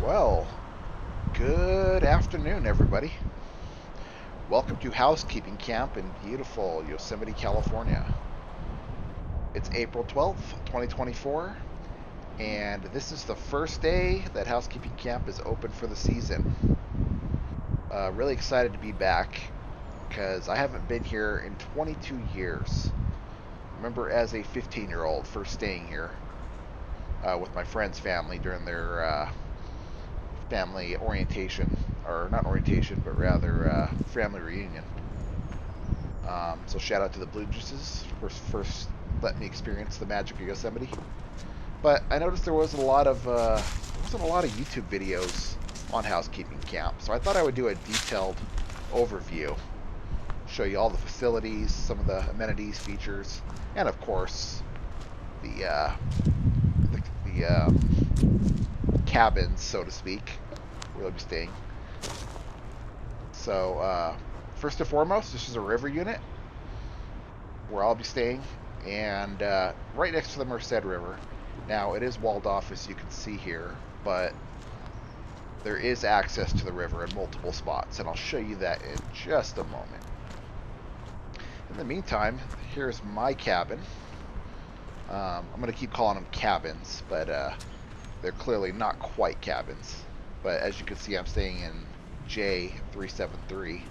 Well, good afternoon, everybody. Welcome to Housekeeping Camp in beautiful Yosemite, California. It's April 12th, 2024, and this is the first day that Housekeeping Camp is open for the season. Really excited to be back because I haven't been here in 22 years. Remember as a 15-year-old first staying here with my friend's family during their family orientation, or not orientation, but rather family reunion. So shout out to the Blue Juices for first letting me experience the magic of Yosemite. But I noticed there wasn't a lot of YouTube videos on Housekeeping Camp, so I thought I would do a detailed overview, show you all the facilities, some of the amenities, features, and of course the cabins, so to speak, where we'll be staying. So first and foremost, this is a river unit where I'll be staying, and right next to the Merced River. Now, it is walled off, as you can see here, but there is access to the river in multiple spots, and I'll show you that in just a moment. In the meantime, here's my cabin. I'm going to keep calling them cabins, but they're clearly not quite cabins. But as you can see, I'm staying in J373.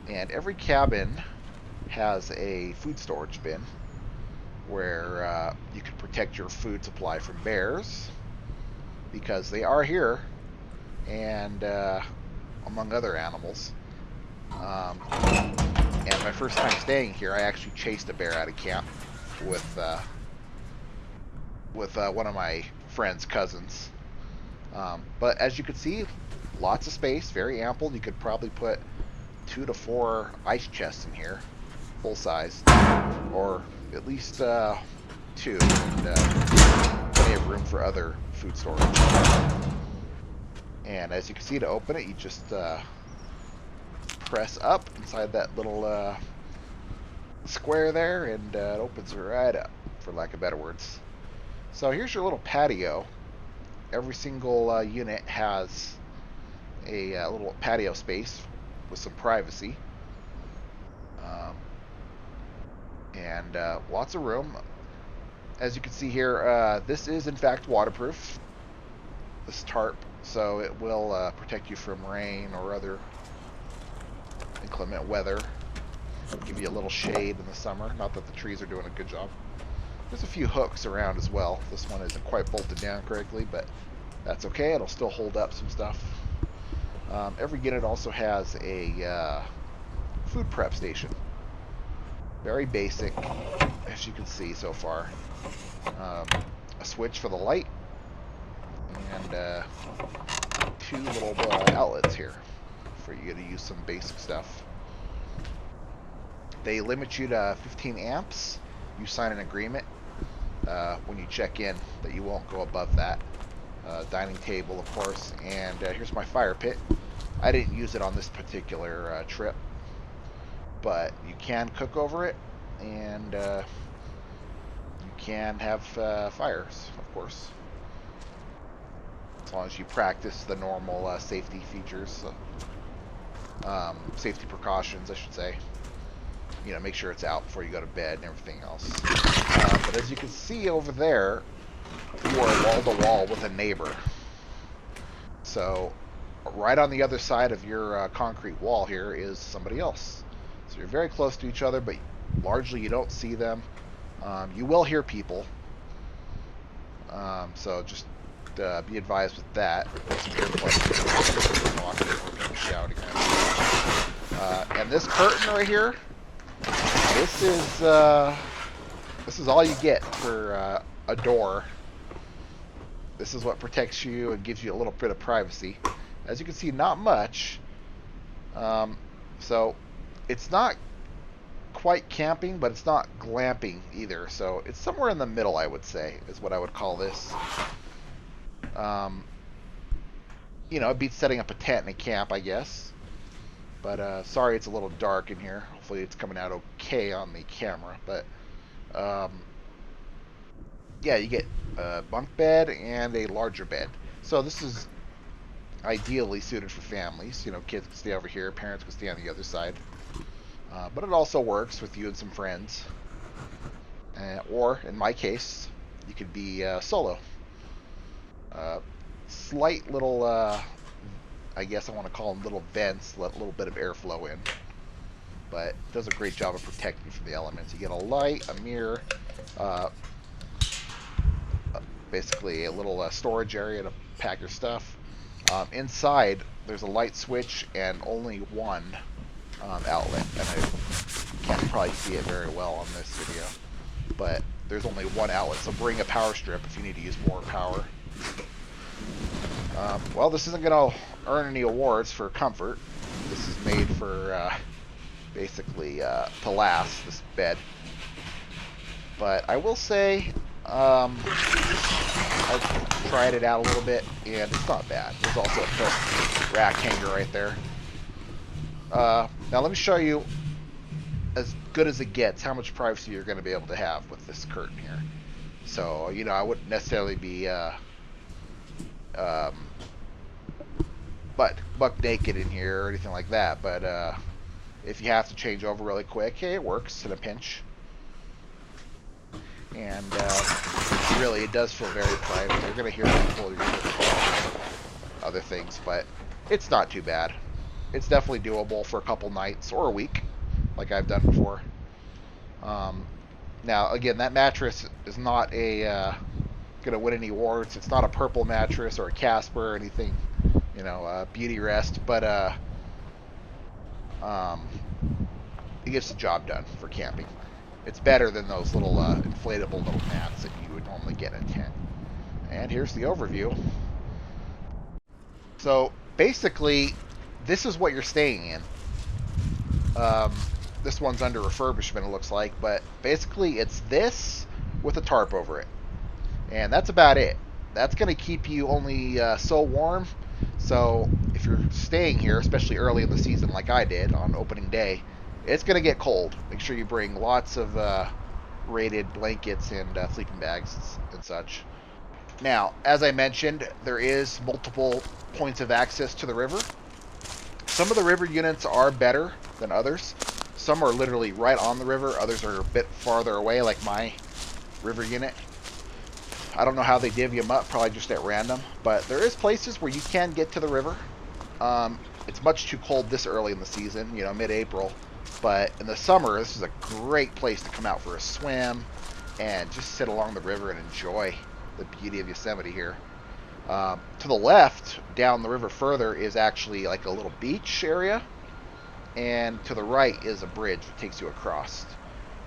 And every cabin has a food storage bin where you can protect your food supply from bears, because they are here, and among other animals. And my first time staying here, I actually chased a bear out of camp with one of my friend's cousins. But as you can see, lots of space, very ample. You could probably put 2 to 4 ice chests in here, full size, or at least 2, and plenty of room for other food storage. And as you can see, to open it, you just press up inside that little square there, and it opens right up, for lack of better words. So here's your little patio. Every single unit has a little patio space with some privacy, and lots of room. As you can see here, this is in fact waterproof, this tarp, so it will protect you from rain or other inclement weather. Give you a little shade in the summer. Not that the trees are doing a good job. There's a few hooks around as well. This one isn't quite bolted down correctly, but that's okay. It'll still hold up some stuff. Every unit also has a food prep station. Very basic, as you can see so far. A switch for the light, and 2 little outlets here for you to use some basic stuff. They limit you to 15 amps. You sign an agreement when you check in that you won't go above that. Dining table, of course, and here's my fire pit. I didn't use it on this particular trip, but you can cook over it, and you can have fires, of course, as long as you practice the normal safety features, safety precautions, I should say. You know, make sure it's out before you go to bed and everything else. But as you can see over there, you are wall to wall with a neighbor. So right on the other side of your concrete wall here is somebody else. So you're very close to each other, but largely you don't see them. You will hear people. So just be advised with that. Some earplugs talking or shouting. And this curtain right here, this is all you get for a door. This is what protects you and gives you a little bit of privacy. As you can see, not much. So it's not quite camping, but it's not glamping either. So it's somewhere in the middle, I would say, is what I would call this. You know, it beats setting up a tent in a camp, I guess. But sorry, it's a little dark in here. Hopefully it's coming out okay on the camera. But yeah, you get a bunk bed and a larger bed. So this is ideally suited for families. You know, kids can stay over here, parents can stay on the other side. But it also works with you and some friends. Or, in my case, you could be solo. Uh, Slight little, I guess I want to call them little vents, let a little bit of airflow in. But it does a great job of protecting from the elements. You get a light, a mirror, uh, basically a little storage area to pack your stuff. Inside, there's a light switch and only one outlet, and I can't probably see it very well on this video, but there's only one outlet, so bring a power strip if you need to use more power. Well, this isn't going to earn any awards for comfort. This is made for basically to last, this bed. But I will say I've tried it out a little bit, and it's not bad. There's also a rack hanger right there. Now let me show you, as good as it gets, how much privacy you're going to be able to have with this curtain here. So, you know, I wouldn't necessarily be buck naked in here or anything like that, but if you have to change over really quick, hey, it works in a pinch. And really, it does feel very private. You're going to hear people, you're going to hear other things, but it's not too bad. It's definitely doable for a couple nights or a week, like I've done before. Now, again, that mattress is not a going to win any awards. It's not a purple mattress or a Casper or anything, you know, beauty rest, but it gets the job done for camping. It's better than those little inflatable little mats that you would normally get in a tent. And here's the overview. So basically, this is what you're staying in. This one's under refurbishment, it looks like, but basically it's this with a tarp over it. And that's about it. That's going to keep you only so warm. So if you're staying here, especially early in the season like I did on opening day, it's going to get cold. Make sure you bring lots of rated blankets and sleeping bags and such. Now, as I mentioned, there is multiple points of access to the river. Some of the river units are better than others. Some are literally right on the river. Others are a bit farther away, like my river unit. I don't know how they divvy them up, probably just at random. But there is places where you can get to the river. It's much too cold this early in the season, you know, mid-April. But in the summer, this is a great place to come out for a swim and just sit along the river and enjoy the beauty of Yosemite here. To the left, down the river further, is actually like a little beach area. And to the right is a bridge that takes you across,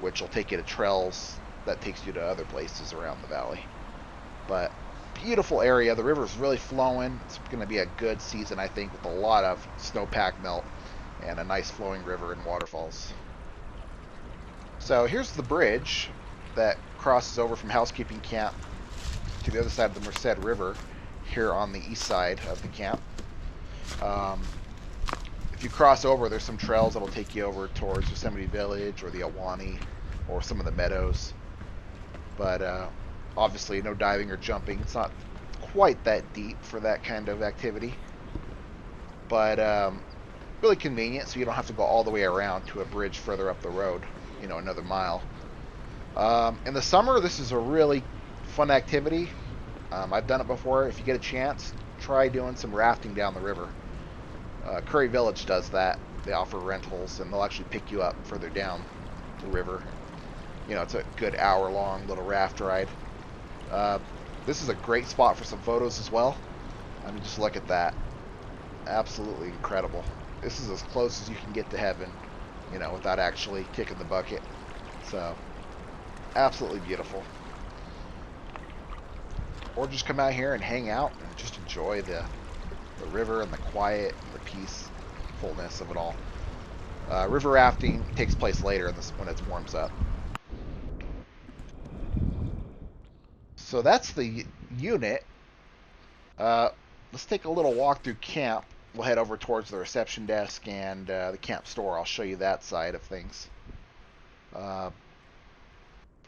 which will take you to trails that takes you to other places around the valley. But beautiful area. The river's really flowing. It's going to be a good season, I think, with a lot of snowpack melt and a nice flowing river and waterfalls. So here's the bridge that crosses over from Housekeeping Camp to the other side of the Merced River here on the east side of the camp. If you cross over, there's some trails that'll take you over towards Yosemite Village or the Ahwahnee or some of the meadows. But obviously no diving or jumping. It's not quite that deep for that kind of activity. But really convenient, so you don't have to go all the way around to a bridge further up the road, you know, another mile. In the summer, this is a really fun activity. I've done it before. If you get a chance, try doing some rafting down the river. Curry Village does that. They offer rentals, and they'll actually pick you up further down the river. You know, it's a good hour-long little raft ride. This is a great spot for some photos as well. I mean, just look at that. Absolutely incredible. This is as close as you can get to heaven, you know, without actually kicking the bucket. So, absolutely beautiful. Or just come out here and hang out and just enjoy the river and the quiet and the peacefulness of it all. River rafting takes place later when it warms up. So that's the unit. Let's take a little walk through camp. We'll head over towards the reception desk and the camp store. I'll show you that side of things.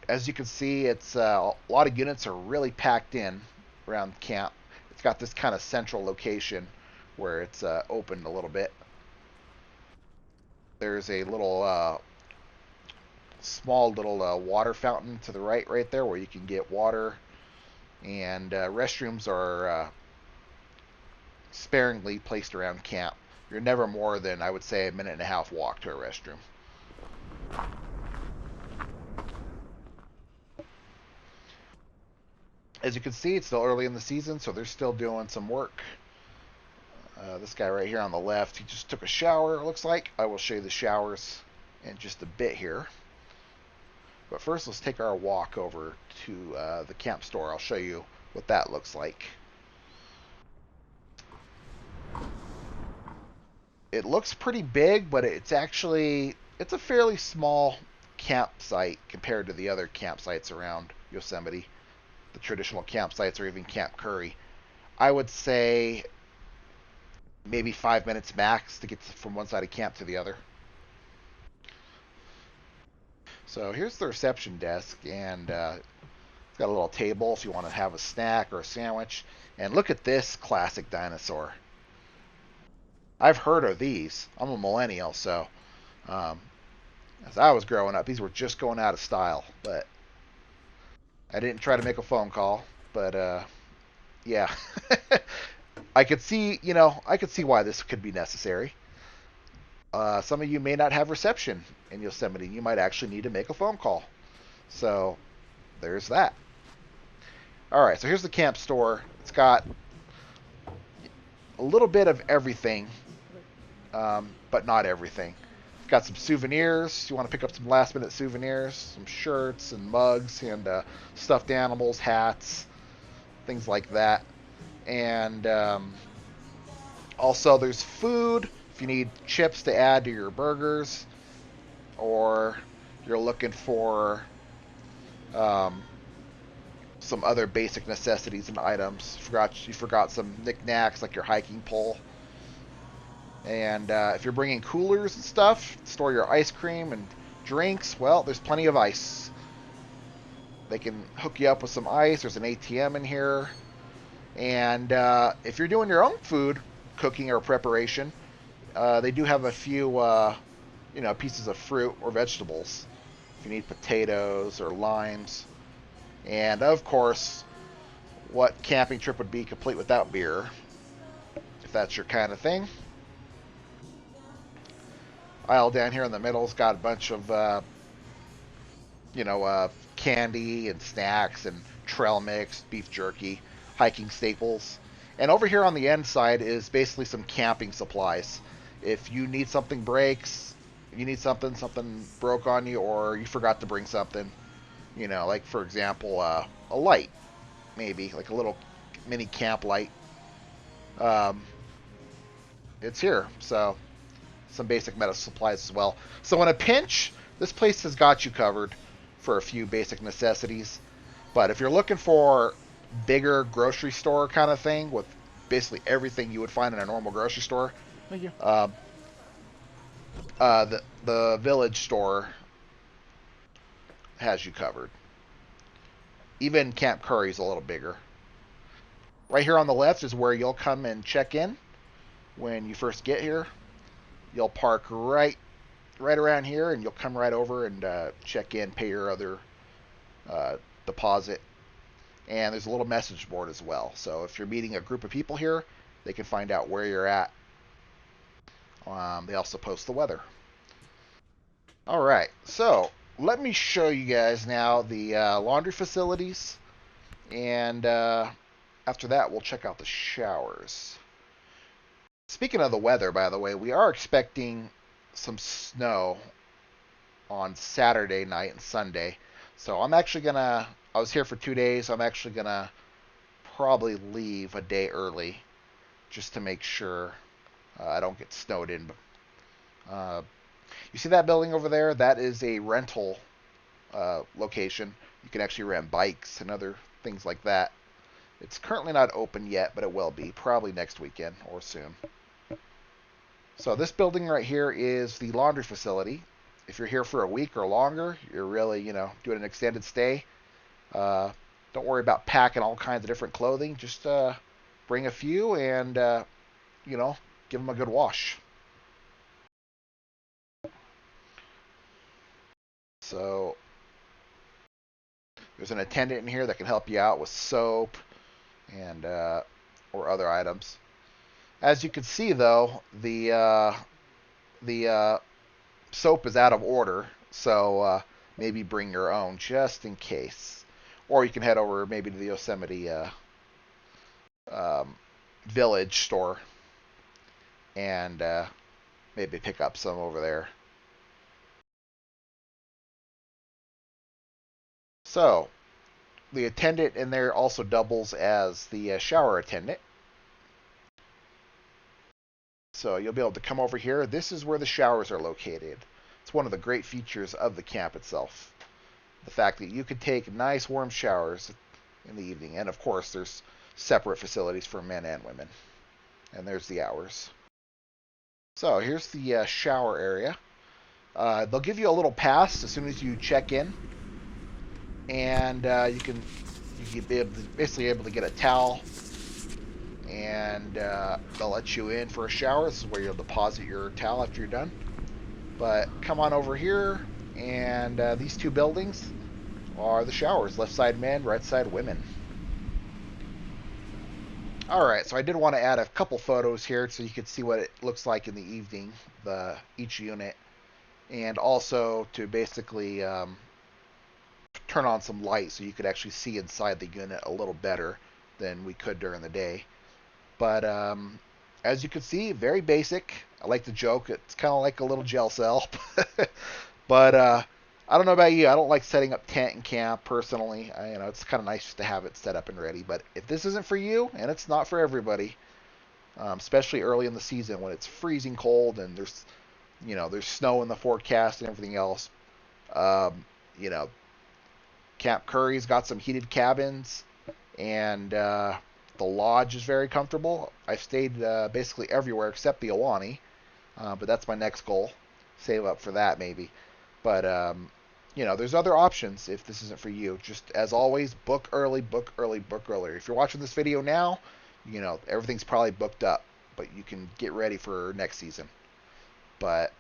As you can see, it's a lot of units are really packed in around camp. It's got this kind of central location where it's opened a little bit. There's a little small little water fountain to the right there where you can get water, and restrooms are sparingly placed around camp. You're never more than, I would say, a minute and a half walk to a restroom. As you can see, it's still early in the season, so they're still doing some work. This guy right here on the left, he just took a shower, it looks like. I will show you the showers in just a bit here. But first, let's take our walk over to the camp store. I'll show you what that looks like. It looks pretty big, but it's a fairly small campsite compared to the other campsites around Yosemite, the traditional campsites or even Camp Curry. I would say maybe 5 minutes max to get from one side of camp to the other. So here's the reception desk, and it's got a little table if you want to have a snack or a sandwich. And look at this classic dinosaur. I've heard of these. I'm a millennial, so um, as I was growing up, these were just going out of style. But I didn't try to make a phone call. But yeah, I could see why this could be necessary. Some of you may not have reception in Yosemite. You might actually need to make a phone call. So there's that. All right, so here's the camp store. It's got a little bit of everything, but not everything. It's got some souvenirs. You want to pick up some last minute souvenirs, some shirts and mugs and stuffed animals, hats, things like that. And also, there's food if you need chips to add to your burgers, or you're looking for um, some other basic necessities and items. You forgot some knickknacks like your hiking pole. And if you're bringing coolers and stuff, store your ice cream and drinks. Well, there's plenty of ice. They can hook you up with some ice. There's an ATM in here. And if you're doing your own food cooking or preparation, they do have a few, pieces of fruit or vegetables. If you need potatoes or limes. And of course, what camping trip would be complete without beer, if that's your kind of thing. Aisle down here in the middle's got a bunch of, candy and snacks and trail mix, beef jerky, hiking staples. And over here on the end side is basically some camping supplies. If you need something breaks, you need something broke on you, or you forgot to bring something, like for example, a light, maybe like a little mini camp light. Um, it's here. So some basic medical supplies as well. So in a pinch, this place has got you covered for a few basic necessities. But if you're looking for bigger grocery store kind of thing with basically everything you would find in a normal grocery store, Thank you. the village store has you covered. Even Camp Curry's a little bigger. Right here on the left is where you'll come and check in when you first get here. You'll park right around here, and you'll come right over and check in, pay your other deposit. And there's a little message board as well. So if you're meeting a group of people here, they can find out where you're at. They also post the weather. All right, so let me show you guys now the laundry facilities, and after that, we'll check out the showers. Speaking of the weather, by the way, we are expecting some snow on Saturday night and Sunday. So I was here for 2 days. I'm actually gonna probably leave a day early just to make sure I don't get snowed in. Uh, you see that building over there? That is a rental location. You can actually rent bikes and other things like that. It's currently not open yet, but it will be probably next weekend or soon. So this building right here is the laundry facility. if you're here for a week or longer, you're really, doing an extended stay. Uh, don't worry about packing all kinds of different clothing. Just bring a few and, you know, give them a good wash. So there's an attendant in here that can help you out with soap and or other items. As you can see, though, the soap is out of order, so maybe bring your own just in case. Or you can head over maybe to the Yosemite um, Village store and maybe pick up some over there. So the attendant in there also doubles as the shower attendant. So you'll be able to come over here. This is where the showers are located. It's one of the great features of the camp itself. The fact that you could take nice warm showers in the evening. And of course, there's separate facilities for men and women. And there's the hours. So here's the shower area. They'll give you a little pass as soon as you check in, and you can be basically able to get a towel, and they'll let you in for a shower. This is where you'll deposit your towel after you're done. But come on over here, and these two buildings are the showers. Left side men, right side women. Alright, so I did want to add a couple photos here so you could see what it looks like in the evening, each unit, and also to basically turn on some light so you could actually see inside the unit a little better than we could during the day. But as you can see, very basic. I like to joke, it's kind of like a little jail cell. But I don't know about you. I don't like setting up tent and camp personally. It's kind of nice just to have it set up and ready. But if this isn't for you, and it's not for everybody, especially early in the season when it's freezing cold and there's snow in the forecast and everything else, you know, Camp Curry's got some heated cabins, and the lodge is very comfortable. I've stayed basically everywhere except the Alani, but that's my next goal. Save up for that maybe. But there's other options if this isn't for you. Just as always, book early, book early, book early. If you're watching this video now, everything's probably booked up, but you can get ready for next season. But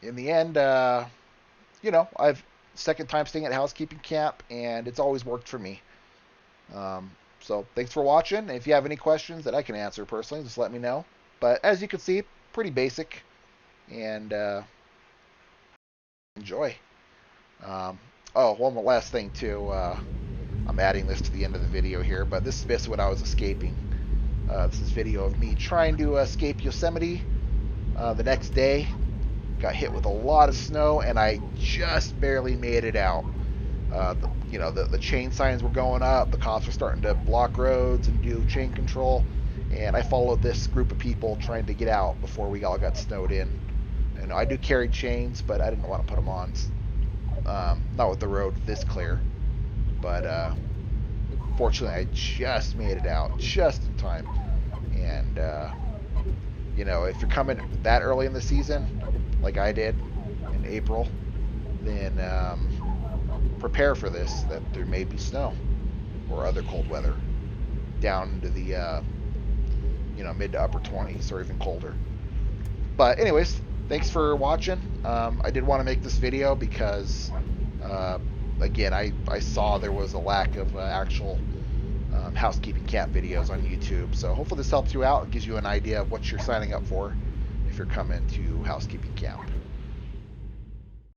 in the end, I've second time staying at housekeeping camp, and it's always worked for me. So thanks for watching. If you have any questions that I can answer personally, just let me know. But as you can see, pretty basic, and enjoy. One more last thing too. I'm adding this to the end of the video here, but this is basically what I was escaping. This is video of me trying to escape Yosemite the next day. Got hit with a lot of snow, and I just barely made it out. The chain signs were going up. The cops were starting to block roads and do chain control, and I followed this group of people trying to get out before we all got snowed in. I do carry chains, but I didn't want to put them on. Not with the road this clear, but fortunately I just made it out just in time. And if you're coming that early in the season, like I did in April, then prepare for this, that there may be snow or other cold weather down into the mid to upper 20s or even colder. But anyways, thanks for watching. I did want to make this video because again, I saw there was a lack of actual housekeeping camp videos on YouTube. So hopefully this helps you out. It gives you an idea of what you're signing up for if you're coming to housekeeping camp.